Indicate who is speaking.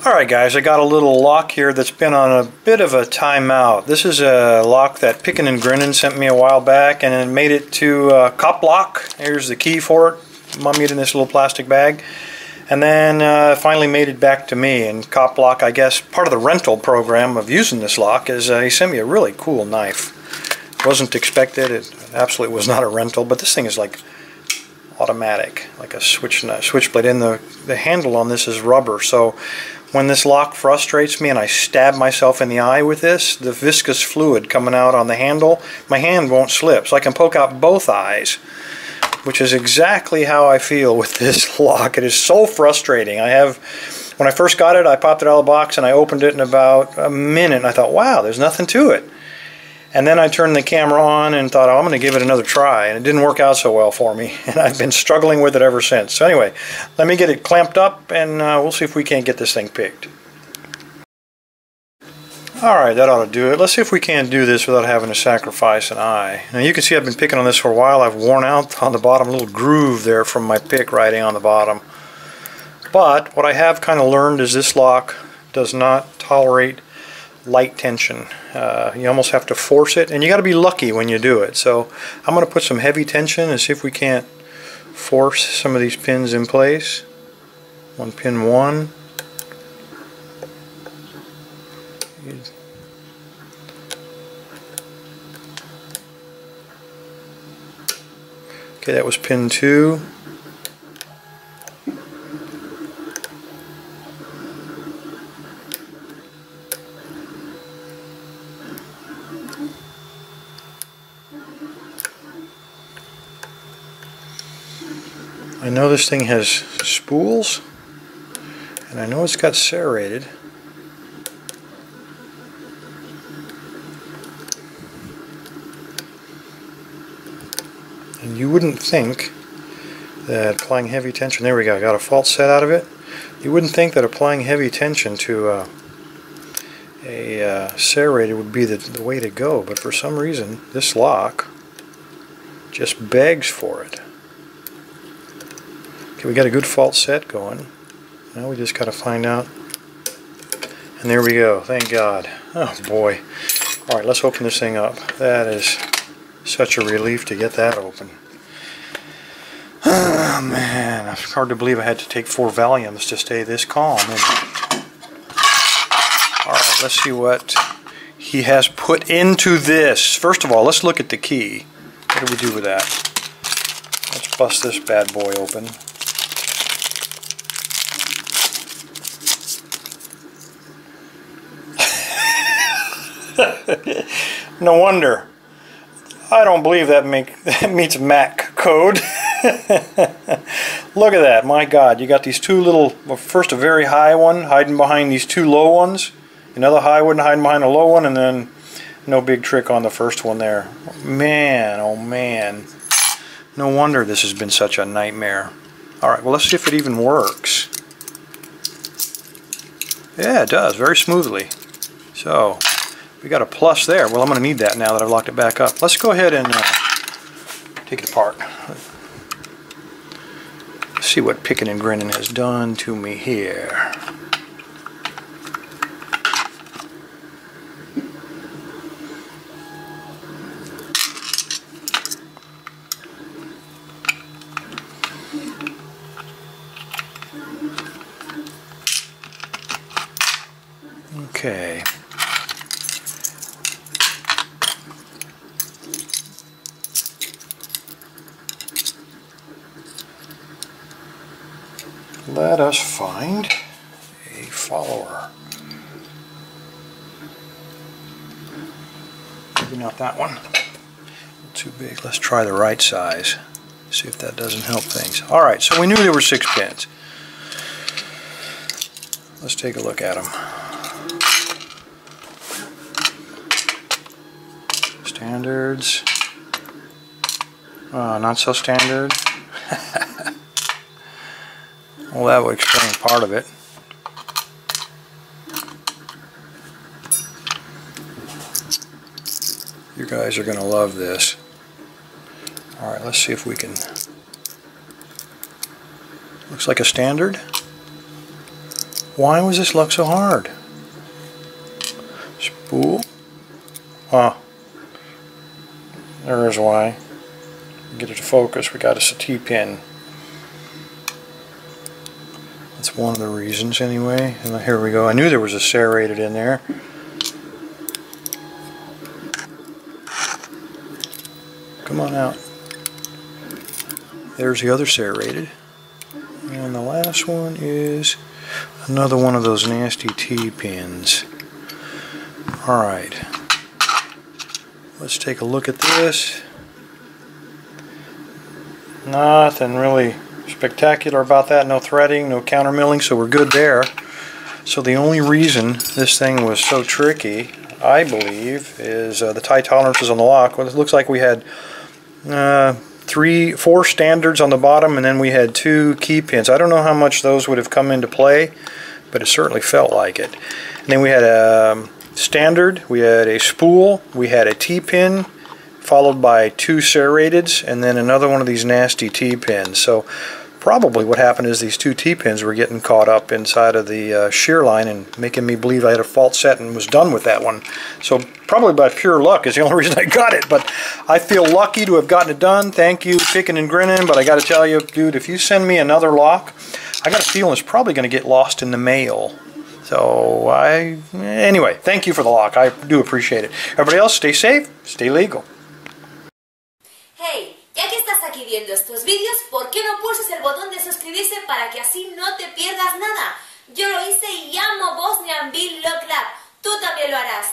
Speaker 1: Alright guys, I got a little lock here that's been on a bit of a timeout. This is a lock that Pickin and Grinnin sent me a while back, and it made it to mul-t-lock. Here's the key for it, mummied in this little plastic bag. And then finally made it back to me. And mul-t-lock, I guess, part of the rental program of using this lock is he sent me a really cool knife. Wasn't expected, it absolutely was not a rental, but this thing is like automatic, like a switchblade. And the handle on this is rubber, so when this lock frustrates me and I stab myself in the eye with this, the viscous fluid coming out on the handle, my hand won't slip, so I can poke out both eyes, which is exactly how I feel with this lock. It is so frustrating. When I first got it, I popped it out of the box and I opened it in about a minute and I thought, wow, there's nothing to it. And then I turned the camera on and thought, oh, I'm going to give it another try. And it didn't work out so well for me. And I've been struggling with it ever since. So anyway, let me get it clamped up and we'll see if we can't get this thing picked. Alright, that ought to do it. Let's see if we can't do this without having to sacrifice an eye. Now you can see I've been picking on this for a while. I've worn out on the bottom a little groove there from my pick riding on the bottom. But what I have kind of learned is this lock does not tolerate light tension. You almost have to force it, and you got to be lucky when you do it. So I'm going to put some heavy tension and see if we can't force some of these pins in place. On pin 1. Okay, that was pin 2. I know this thing has spools, and I know it's got serrated. And you wouldn't think that applying heavy tension, there we go, I got a fault set out of it. You wouldn't think that applying heavy tension to a serrated would be the way to go, but for some reason this lock just begs for it. Okay, we got a good fault set going. Now we just got to find out. And there we go, thank God. Oh boy. Alright, let's open this thing up. That is such a relief to get that open. Oh man, it's hard to believe I had to take 4 Valiums to stay this calm. Alright, let's see what he has put into this. First of all, let's look at the key. What do we do with that? Let's bust this bad boy open. No wonder. I don't believe that meets Mac code. Look at that, my God. You got these two little, well, first a very high one hiding behind these 2 low ones, another high one hiding behind a low one, and then no big trick on the first one there. Man, oh man. No wonder this has been such a nightmare. Alright, well, let's see if it even works. Yeah, it does, very smoothly. So we got a plus there. Well, I'm going to need that now that I've locked it back up. Let's go ahead and take it apart. Let's see what Pickin and Grinnin has done to me here. Okay. Let us find a follower. Maybe not that one. Too big. Let's try the right size. See if that doesn't help things. Alright, so we knew there were 6 pins. Let's take a look at them. Standards. Not so standard. Well, that would explain part of it. You guys are going to love this. Alright, let's see if we can... Looks like a standard. Why was this look so hard? Spool? Oh. There is why. Get it to focus, we got us a T-pin. That's one of the reasons anyway. And here we go. I knew there was a serrated in there. Come on out. There's the other serrated. And the last one is another one of those nasty T-pins. Alright. Let's take a look at this. Nothing really spectacular about that. No threading, no counter milling, so we're good there. So the only reason this thing was so tricky, I believe, is the tie tolerances on the lock. Well, it looks like we had 4 standards on the bottom, and then we had 2 key pins. I don't know how much those would have come into play, but it certainly felt like it. And then we had a standard, we had a spool, we had a T-pin, followed by 2 serrateds, and then another one of these nasty T-pins. So probably what happened is these 2 T-pins were getting caught up inside of the shear line and making me believe I had a fault set and was done with that one. So probably by pure luck is the only reason I got it, but I feel lucky to have gotten it done. Thank you, Pickin and Grinnin, but I got to tell you, dude, if you send me another lock, I got a feeling it's probably going to get lost in the mail. So anyway, thank you for the lock. I do appreciate it. Everybody else, stay safe, stay legal.
Speaker 2: Hey, ya que estás aquí viendo estos vídeos, ¿por qué no pulsas el botón de suscribirse para que así no te pierdas nada? Yo lo hice y amo Bosnianbill Lock. Tú también lo harás.